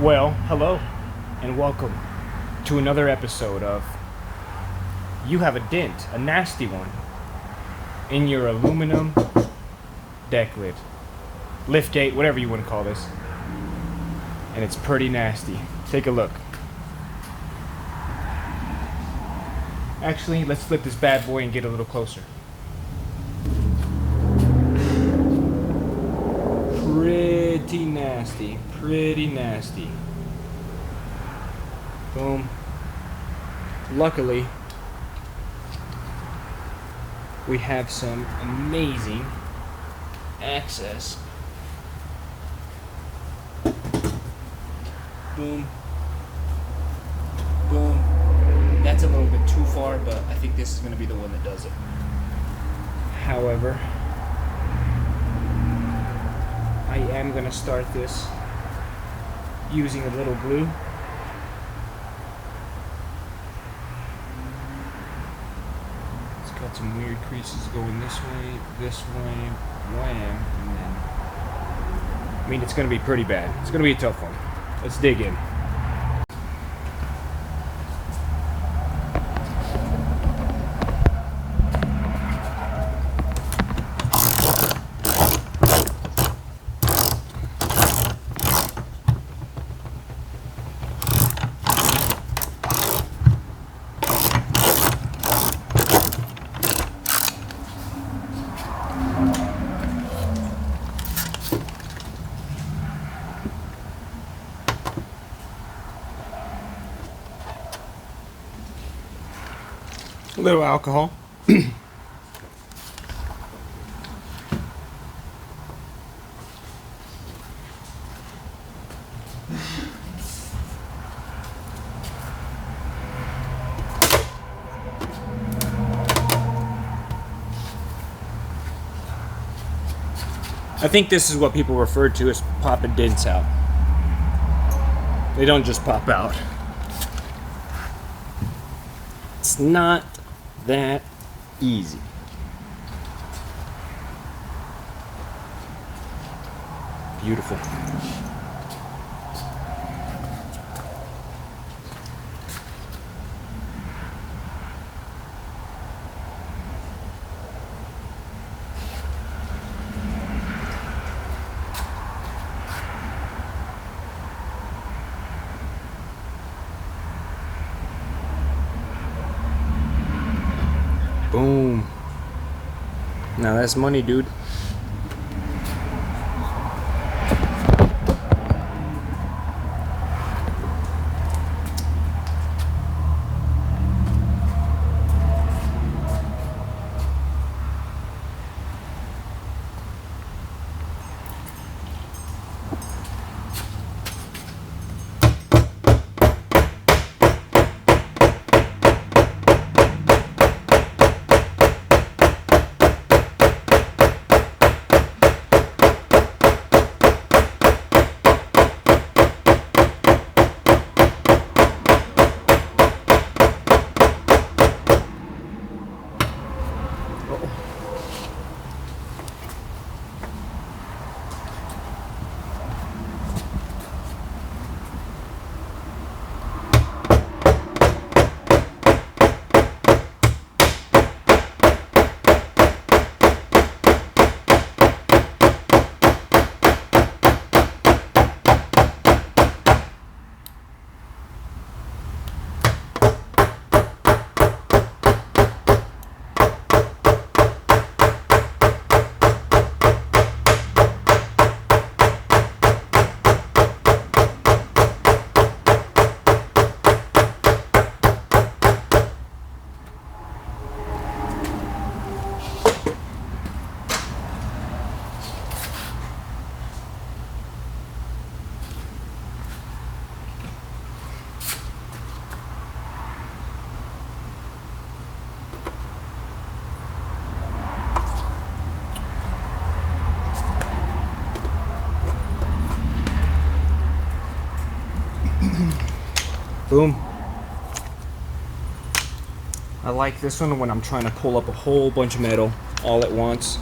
Well, hello, and welcome to another episode of You Have a Dent, a nasty one, in your aluminum deck lid. Lift gate, whatever you want to call this. And it's pretty nasty. Take a look. Actually, let's flip this bad boy and get a little closer. Pretty nasty. Pretty nasty. Boom. Luckily, we have some amazing access. Boom. Boom. That's a little bit too far, but I think this is going to be the one that does it. However, I am going to start this using a little glue. It's got some weird creases going this way, wham, and then... I mean, it's going to be pretty bad. It's going to be a tough one. Let's dig in. A little alcohol. I think this is what people refer to as popping dents out. They don't just pop out. It's not that easy. Beautiful. Boom. Now that's money, dude. Boom. I like this one when I'm trying to pull up a whole bunch of metal all at once.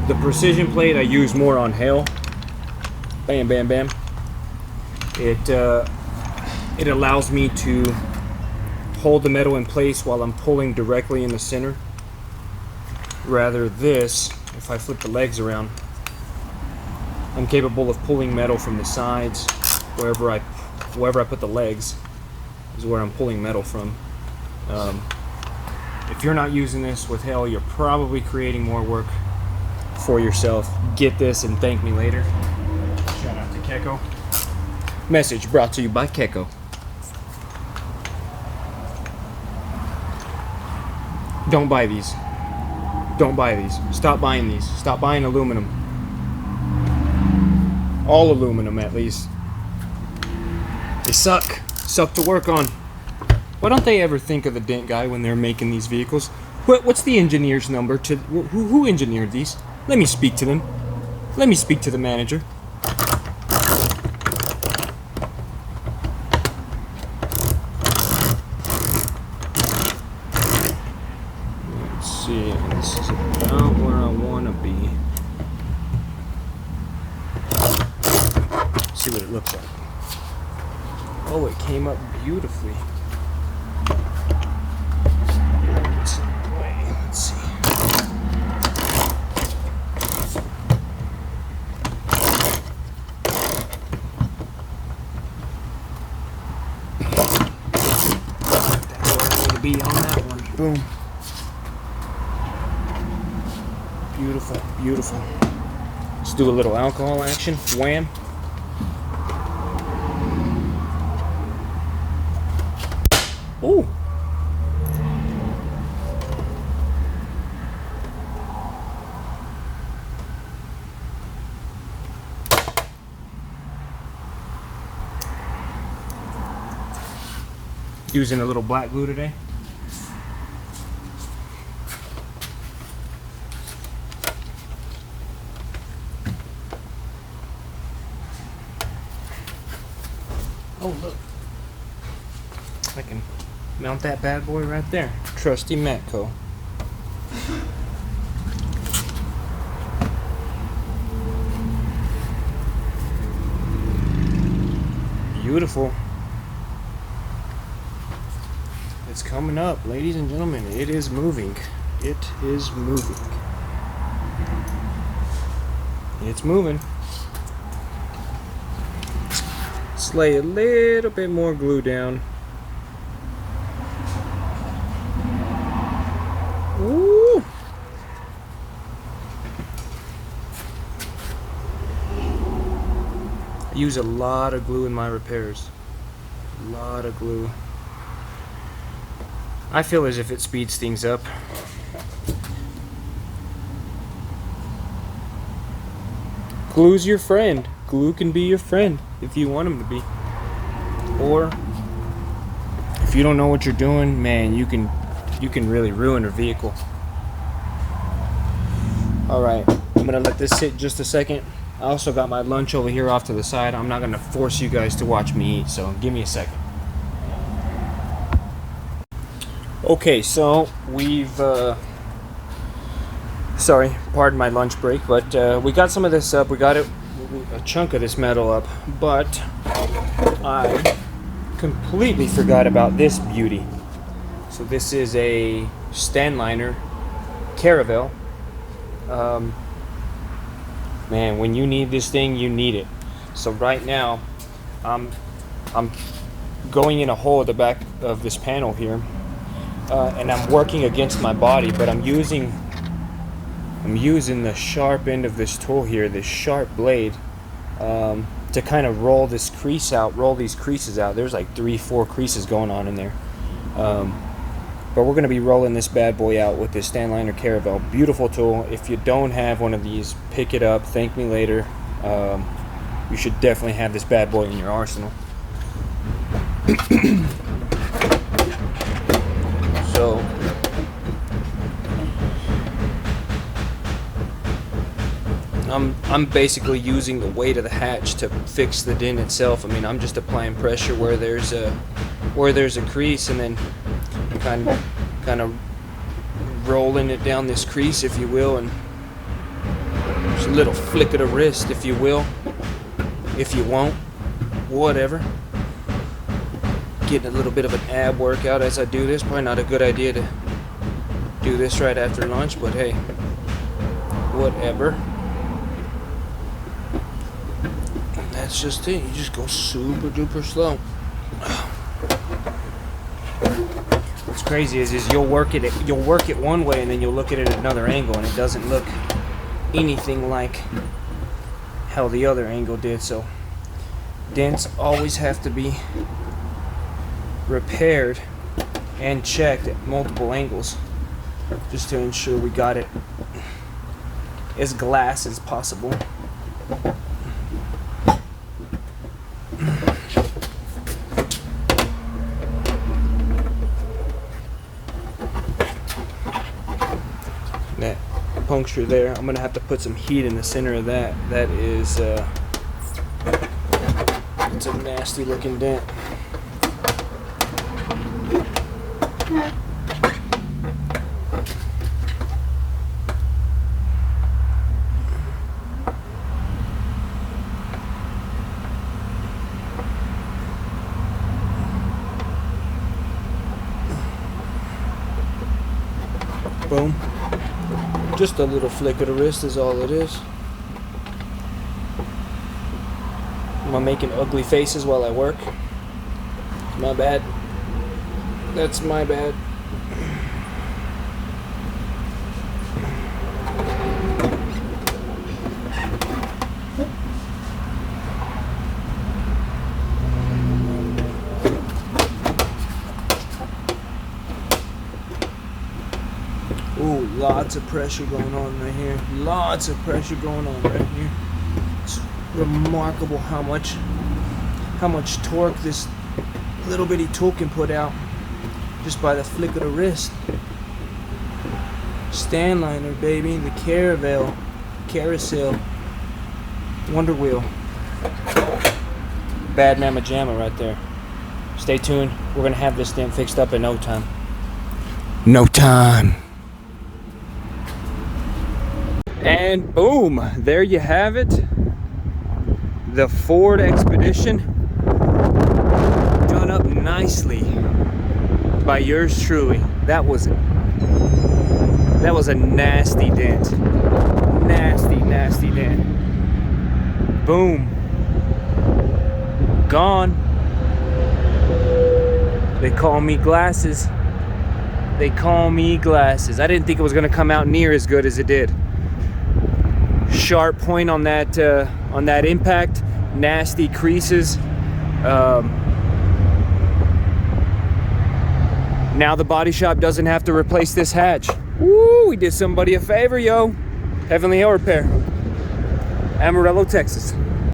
The precision plate I use more on hail, Bam, bam, bam. It allows me to hold the metal in place while I'm pulling directly in the center. Rather this, if I flip the legs around, I'm capable of pulling metal from the sides. Wherever I put the legs is where I'm pulling metal from. If you're not using this with hell, you're probably creating more work for yourself. Get this and thank me later. Shout out to Keco. Message brought to you by Keco. Don't buy these. Don't buy these. Stop buying these. Stop buying aluminum. All aluminum, at least. They suck. Suck to work on. Why don't they ever think of the dent guy when they're making these vehicles? What's the engineer's number? Who engineered these? Let me speak to them. Let me speak to the manager. Let's see. This is about where I want to be. See what it looks like. Oh, it came up beautifully. Let's see. That's where I need to be on that one. Boom. Beautiful, beautiful. Let's do a little alcohol action. Wham. Ooh. Using a little black glue today. Oh, look. I can mount that bad boy right there. Trusty Matco. Beautiful. It's coming up, ladies and gentlemen. It is moving. It is moving. It's moving. Let's lay a little bit more glue down. Ooh. I use a lot of glue in my repairs. A lot of glue. I feel as if it speeds things up. Glue's your friend. Glue can be your friend if you want him to be. Or if you don't know what you're doing, man, you can really ruin a vehicle. Alright, I'm gonna let this sit just a second. I also got my lunch over here off to the side. I'm not gonna force you guys to watch me eat, so give me a second. Okay, so we've sorry, pardon my lunch break, but we got some of this up. We got a chunk of this metal up, but I completely forgot about this beauty. So this is a Stanliner Caravelle. Man, when you need this thing, you need it. So right now, I'm going in a hole at the back of this panel here, and I'm working against my body, but I'm using the sharp end of this tool here, this sharp blade, to kind of roll this crease out, roll these creases out. There's like 3-4 creases going on in there. But we're going to be rolling this bad boy out with this Stanliner Caravelle. Beautiful tool. If you don't have one of these, pick it up. Thank me later. You should definitely have this bad boy in your arsenal. So I'm basically using the weight of the hatch to fix the dent itself. I mean, I'm just applying pressure where there's a crease, and then kind of rolling it down this crease, if you will, and just a little flick of the wrist, if you will. If you won't, whatever. Getting a little bit of an ab workout as I do this. Probably not a good idea to do this right after lunch, but hey, whatever. That's just it. You just go super duper slow. What's crazy is you'll work it one way and then you'll look at it at another angle and it doesn't look anything like how the other angle did. So dents always have to be repaired and checked at multiple angles just to ensure we got it as glass as possible. That puncture there, I'm gonna have to put some heat in the center of that. That is it's a nasty looking dent. Boom. Just a little flick of the wrist is all it is. Am I making ugly faces while I work? My bad. That's my bad. Ooh, lots of pressure going on right here. Lots of pressure going on right here. It's remarkable how much torque this little bitty tool can put out just by the flick of the wrist. Stanliner, baby, the carousel, Wonder Wheel. Bad mamma jamma right there. Stay tuned. We're gonna have this thing fixed up in no time. No time. And boom, there you have it. The Ford Expedition done up nicely by yours truly. That was a nasty dent. Nasty dent. Boom. Gone. They call me glasses. They call me glasses. I didn't think it was gonna come out near as good as it did. Sharp point on that impact, nasty creases. Now the body shop doesn't have to replace this hatch. Woo, we did somebody a favor, yo. Heavenly Hill Repair, Amarillo, Texas.